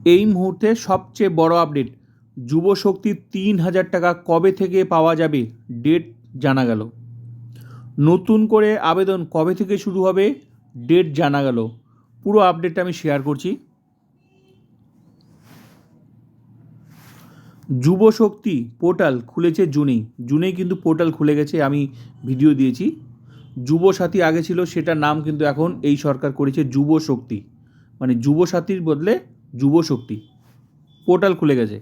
এই মুহূর্তে সবচেয়ে বড় আপডেট, যুবশক্তির 3,000 টাকা কবে থেকে পাওয়া যাবে, ডেট জানা গেল। নতুন করে আবেদন কবে থেকে শুরু হবে, ডেট জানা গেল। পুরো আপডেটটা আমি শেয়ার করছি। যুবশক্তি পোর্টাল খুলেছে জুনেই কিন্তু পোর্টাল খুলে গেছে, আমি ভিডিও দিয়েছি। যুবসাথী আগে ছিল, সেটার নাম কিন্তু এখন এই সরকার করেছে যুবশক্তি, মানে যুবসাথীর বদলে যুবশক্তি। পোর্টাল খুলে গেছে।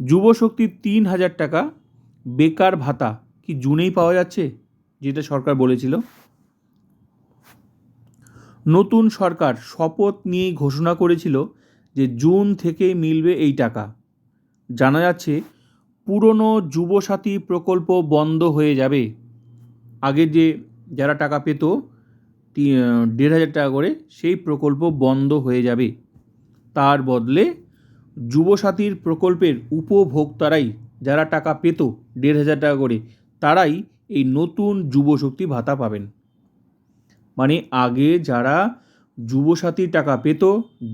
যুবশক্তির 3,000 টাকা বেকার ভাতা কি জুনেই পাওয়া যাচ্ছে, যেটা সরকার বলেছিল। নতুন সরকার শপথ নিয়েই ঘোষণা করেছিল যে জুন থেকেই মিলবে এই টাকা। জানা যাচ্ছে পুরনো যুবসাথী প্রকল্প বন্ধ হয়ে যাবে। আগে যে যারা টাকা পেত 1,500 টাকা করে, সেই প্রকল্প বন্ধ হয়ে যাবে। তার বদলে যুবসাথীর প্রকল্পের উপভোক্তারাই, যারা টাকা পেত 1,500 টাকা করে, তারাই এই নতুন যুবশক্তি ভাতা পাবেন। মানে আগে যারা যুবসাথীর টাকা পেত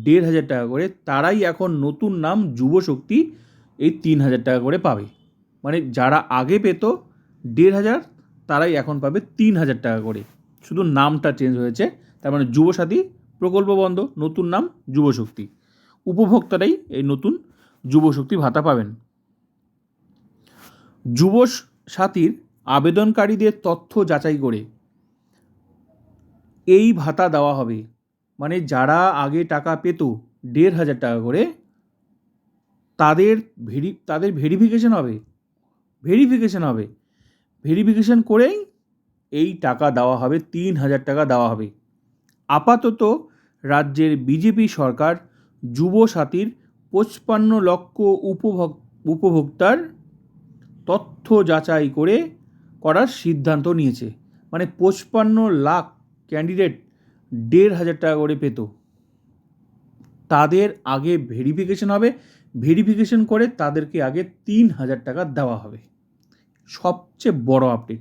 1,500 টাকা করে, তারাই এখন নতুন নাম যুবশক্তি এই 3,000 টাকা করে পাবে। মানে যারা আগে পেত 1,500, তারাই এখন পাবে 3,000 টাকা করে, শুধু নামটা চেঞ্জ হয়েছে। তার মানে যুবসাথী প্রকল্প বন্ধ, নতুন নাম যুবশক্তি। উপভোক্তারাই এই নতুন যুবশক্তি ভাতা পাবেন। যুবসাথীর আবেদনকারীদের তথ্য যাচাই করে এই ভাতা দেওয়া হবে। মানে যারা আগে টাকা পেত 1,500 টাকা করে, তাদের ভেরিফিকেশন হবে। ভেরিফিকেশন করেই এই টাকা দেওয়া হবে, 3,000 টাকা দেওয়া হবে। আপাতত রাজ্যের বিজেপি সরকার যুবসাথীর 55 লক্ষ উপভোক্তার তথ্য যাচাই করার সিদ্ধান্ত নিয়েছে। মানে 55 লাখ ক্যান্ডিডেট 1,500 টাকা করে পেত, তাদের আগে ভেরিফিকেশন হবে। ভেরিফিকেশন করে তাদেরকে আগে 3,000 টাকা দেওয়া হবে। সবচেয়ে বড় আপডেট,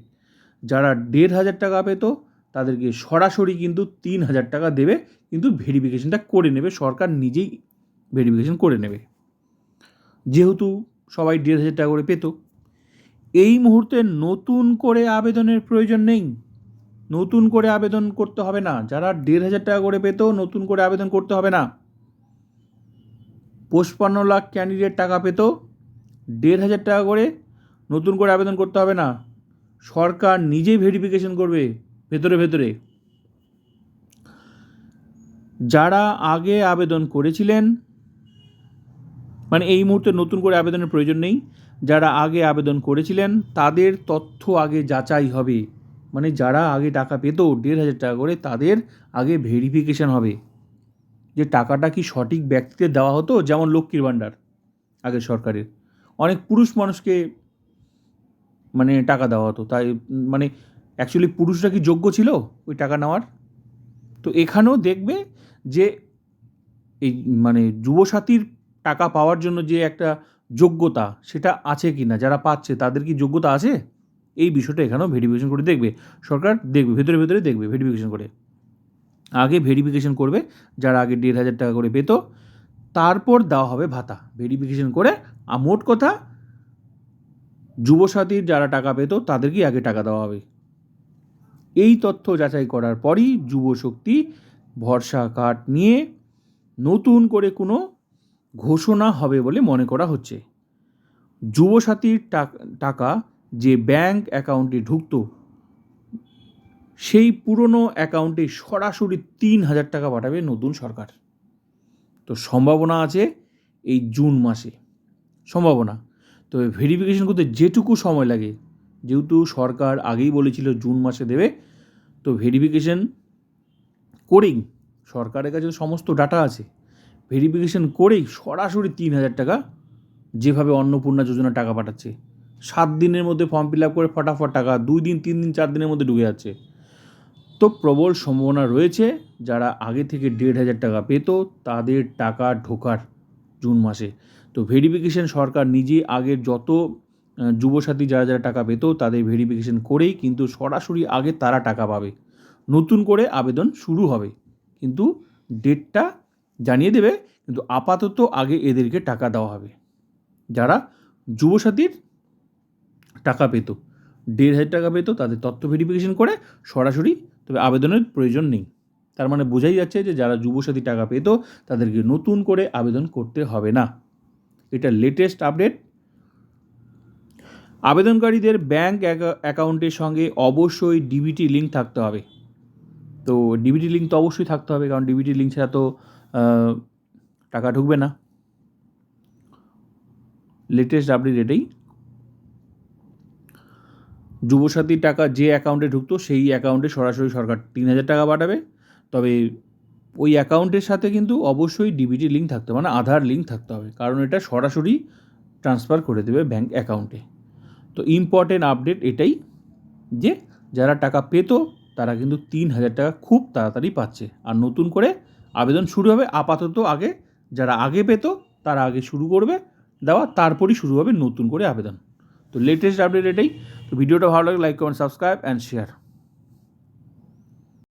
যারা 1,500 টাকা পেত তাদেরকে সরাসরি কিন্তু 3,000 টাকা দেবে, কিন্তু ভেরিফিকেশনটা করে নেবে, সরকার নিজেই ভেরিফিকেশন করে নেবে, যেহেতু সবাই 1,500 টাকা করে পেত। এই মুহূর্তে নতুন করে আবেদনের প্রয়োজন নেই, নতুন করে আবেদন করতে হবে না। যারা 1,500 টাকা করে পেত, নতুন করে আবেদন করতে হবে না। 55 লাখ ক্যান্ডিডেট টাকা পেত 1,500 টাকা করে, নতুন করে আবেদন করতে হবে না। সরকার নিজেই ভেরিফিকেশন করবে ভেতরে। যারা আগে আবেদন করেছিলেন, মানে এই মুহূর্তে নতুন করে আবেদনের প্রয়োজন নেই। যারা আগে আবেদন করেছিলেন তাদের তথ্য আগে যাচাই হবে। মানে যারা আগে টাকা পেত 1,500 টাকা করে, তাদের আগে ভেরিফিকেশন হবে যে টাকাটা কি সঠিক ব্যক্তিতে দেওয়া হতো। যেমন লক্ষ্মীর ভাণ্ডার আগের সরকারের, অনেক পুরুষ মানুষকে মানে টাকা দেওয়া হতো, তাই মানে অ্যাকচুয়ালি পুরুষরা কি যোগ্য ছিল ওই টাকা নেওয়ার? তো এখানেও দেখবে যে এই মানে যুবসাথীর টাকা পাওয়ার জন্য যে একটা যোগ্যতা, সেটা আছে কি না, যারা পাচ্ছে তাদের কি যোগ্যতা আছে, এই বিষয়টা এখানেও ভেরিফিকেশন করে দেখবে সরকার। দেখবে ভেতরে দেখবে ভেরিফিকেশন করে, আগে ভেরিফিকেশন করবে যারা আগে 1,500 টাকা করে পেত, তারপর দেওয়া হবে ভাতা। ভেরিফিকেশন করে মোট কথা যুবসাথীর যারা টাকা পেত তাদেরকেই আগে টাকা দেওয়া হবে। এই তথ্য যাচাই করার পরই যুবশক্তি ভরসা কার্ড নিয়ে নতুন করে কোনো ঘোষণা হবে বলে মনে করা হচ্ছে। যুবসাথীর টাকা যে ব্যাংক অ্যাকাউন্টে ঢুকত, সেই পুরনো অ্যাকাউন্টে সরাসরি 3,000 টাকা পাঠাবে নতুন সরকার। তো সম্ভাবনা আছে এই জুন মাসে, সম্ভাবনা। তো ভেরিফিকেশন করতে যেটুকু সময় লাগে, যেহেতু সরকার আগেই বলেছিল জুন মাসে দেবে, তো ভেরিফিকেশন করেই, সরকারের কাছে সমস্ত ডাটা আছে, ভেরিফিকেশন করেই সরাসরি 3,000 টাকা, যেভাবে অন্নপূর্ণা যোজনা টাকা পাঠাচ্ছে 7 দিনের মধ্যে ফর্ম ফিল আপ করে ফটাফট টাকা 2 দিন 3 দিন 4 দিনের মধ্যে ঢুকে যাচ্ছে। তো প্রবল সম্ভাবনা রয়েছে যারা আগে থেকে 1,500 টাকা পেত তাদের টাকা ঢোকার জুন মাসে। তো ভেরিফিকেশন সরকার নিজে আগের যত যুবসাথী যারা টাকা পেত তাদের ভেরিফিকেশন করেই কিন্তু সরাসরি আগে তারা টাকা পাবে। নতুন করে আবেদন শুরু হবে, কিন্তু ডেটটা জানিয়ে দেবে, কিন্তু আপাতত আগে এদেরকে টাকা দেওয়া হবে। যারা যুবসাথীর টাকা পেত, 1,500 টাকা পেত, তাদের তথ্য ভেরিফিকেশন করে সরাসরি, তবে আবেদনের প্রয়োজন নেই। তার মানে বোঝাই যাচ্ছে যে যারা যুবসাথী টাকা পেত তাদেরকে নতুন করে আবেদন করতে হবে না। এটা লেটেস্ট আপডেট। আবেদনকারীদের ব্যাঙ্ক অ্যাকাউন্টের সঙ্গে অবশ্যই ডিবিটি লিঙ্ক থাকতে হবে। তো ডিবিটি লিঙ্ক তো অবশ্যই থাকতে হবে, কারণ ডিবিটি লিঙ্ক ছাড়া তো টাকা ঢুকবে না। লেটেস্ট আপডেট এটাই। যুবসাথীর টাকা যে অ্যাকাউন্টে ঢুকতো সেই অ্যাকাউন্টে সরাসরি সরকার 3,000 টাকা পাঠাবে। তবে ওই অ্যাকাউন্টের সাথে কিন্তু অবশ্যই ডিবিটি লিঙ্ক থাকতে হবে, মানে আধার লিঙ্ক থাকতে হবে, কারণ এটা সরাসরি ট্রান্সফার করে দেবে ব্যাঙ্ক অ্যাকাউন্টে। তো ইম্পর্টেন্ট আপডেট এটাই যে যারা টাকা পেত তারা কিন্তু 3,000 টাকা খুব তাড়াতাড়ি পাচ্ছে। আর নতুন করে আবেদন শুরু হবে আপাতত আগে, যারা আগে পেত তারা আগে শুরু করবে দেওয়া, তারপরই শুরু হবে নতুন করে আবেদন। তো লেটেস্ট আপডেট এটাই। তো ভিডিওটা ভালো লাগে like comment subscribe and share.